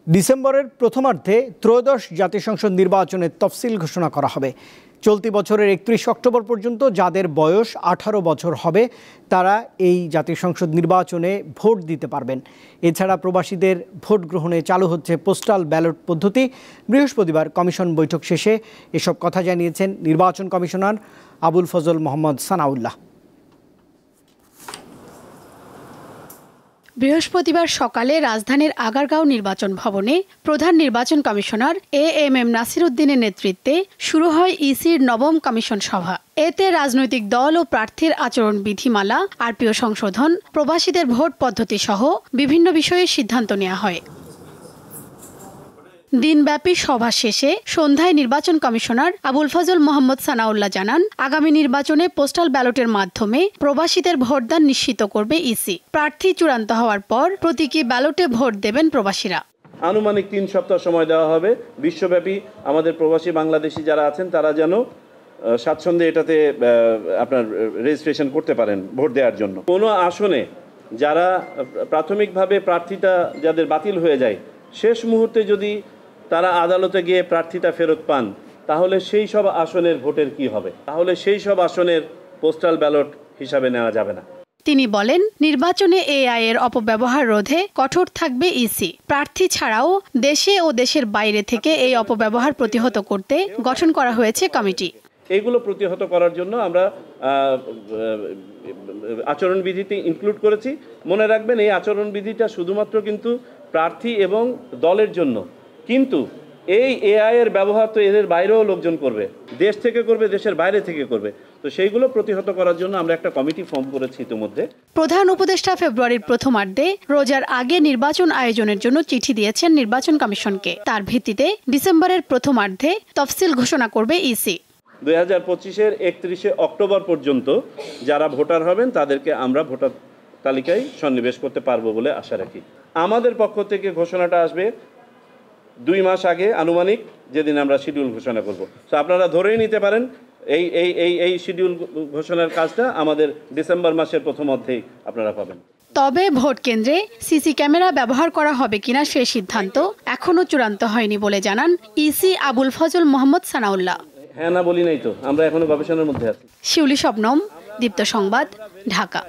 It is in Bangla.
ডিসেম্বরের প্রথমার্ধে ত্রয়োদশ জাতীয় সংসদ নির্বাচনের তফসিল ঘোষণা করা হবে। চলতি বছরের 31 অক্টোবর পর্যন্ত যাদের বয়স 18 বছর হবে তারা এই জাতীয় সংসদ নির্বাচনে ভোট দিতে পারবেন। এছাড়া প্রবাসীদের ভোট গ্রহণে চালু হচ্ছে পোস্টাল ব্যালট পদ্ধতি। বৃহস্পতিবার কমিশন বৈঠক শেষে এসব কথা জানিয়েছেন নির্বাচন কমিশনার আবুল ফজল মোহাম্মদ সানাউল্লাহ। বৃহস্পতিবার সকালে রাজধানীর আগারগাঁও নির্বাচন ভবনে প্রধান নির্বাচন কমিশনার এএমএম নাসির উদ্দিনের নেতৃত্বে শুরু হয় ইসির নবম কমিশন সভা। এতে রাজনৈতিক দল ও প্রার্থীর আচরণ বিধিমালা, আরপিও সংশোধন, প্রবাসীদের ভোট পদ্ধতি সহ বিভিন্ন বিষয়ে সিদ্ধান্ত নেওয়া হয়। দিনব্যাপী সভা শেষে সন্ধ্যায় নির্বাচন কমিশনার আবুল ফজল মোহাম্মদ সানাউল্লাহ জানান, আগামী নির্বাচনে পোস্টাল ব্যালটের মাধ্যমে প্রবাসীদের ভোটদান নিশ্চিত করবে ইসি। প্রার্থী চূড়ান্ত হওয়ার পর প্রতীকী ব্যালটে ভোট দেবেন প্রবাসীরা। আনুমানিক 3 সপ্তাহ সময় দেওয়া হবে। বিশ্বব্যাপী আমাদের প্রবাসী বাংলাদেশি যারা আছেন তারা যেন স্বাচ্ছন্দ্যে এটাতে আপনার রেজিস্ট্রেশন করতে পারেন ভোট দেওয়ার জন্য। কোনো আসনে যারা প্রাথমিকভাবে প্রার্থীটা যাদের বাতিল হয়ে যায়, শেষ মুহূর্তে যদি তারা আদালতে গিয়ে প্রার্থীটা ফেরত পান, তাহলে সেই সব আসনের ভোটের কি হবে? তাহলে সেই সব আসনের পোস্টাল ব্যালট হিসাবে নেওয়া যাবে না। তিনি বলেন, নির্বাচনে এআই এর অপব্যবহার রোধে কঠোর থাকবে ইসি। প্রার্থী ছাড়াও দেশে ও দেশের বাইরে থেকে এই অপব্যবহার প্রতিহত করতে গঠন করা হয়েছে কমিটি। এইগুলো প্রতিহত করার জন্য আমরা আচরণবিধিতে ইনক্লুড করেছি। মনে রাখবেন, এই আচরণবিধিটা শুধুমাত্র কিন্তু প্রার্থী এবং দলের জন্য, কিন্তু এই এআই এর ব্যবহার তো এদের বাইরেও লোকজন করবে, দেশ থেকে করবে, দেশের বাইরে থেকে করবে। তো সেইগুলো প্রতিহত করার জন্য আমরা একটা কমিটি ফর্ম করেছি ইতিমধ্যে। প্রধান উপদেষ্টা ফেব্রুয়ারির প্রথমার্ধে রোজার আগে নির্বাচন আয়োজনের জন্য চিঠি দিয়েছেন নির্বাচন কমিশনকে। তার ভিত্তিতে ডিসেম্বরের প্রথমার্ধে তফসিল ঘোষণা করবে ইসি। 2025-এর 31 অক্টোবর পর্যন্ত যারা ভোটার হবেন তাদেরকে আমরা ভোটার তালিকায় সন্নিবেশ করতে পারবো বলে আশা রাখি। আমাদের পক্ষ থেকে ঘোষণাটা আসবে 2 মাস আগে, আনুমানিক যেদিন আমরা শিডিউল ঘোষণা করব। তো আপনারা ধরেই নিতে পারেন এই শিডিউল ঘোষণার কাজটা আমাদের ডিসেম্বর মাসের প্রথমার্ধেই আপনারা পাবেন। তবে ভোট কেন্দ্রে সিসি ক্যামেরা ব্যবহার করা হবে কিনা সে সিদ্ধান্ত এখনো চূড়ান্ত হয়নি বলে জানান ইসি আবুল ফজল মোহাম্মদ সানাউল্লাহ। হ্যাঁ না বলি নাই তো, আমরা এখনো গবেষণার মধ্যে আছি। শিউলি শবনম, দীপ্ত সংবাদ, ঢাকা।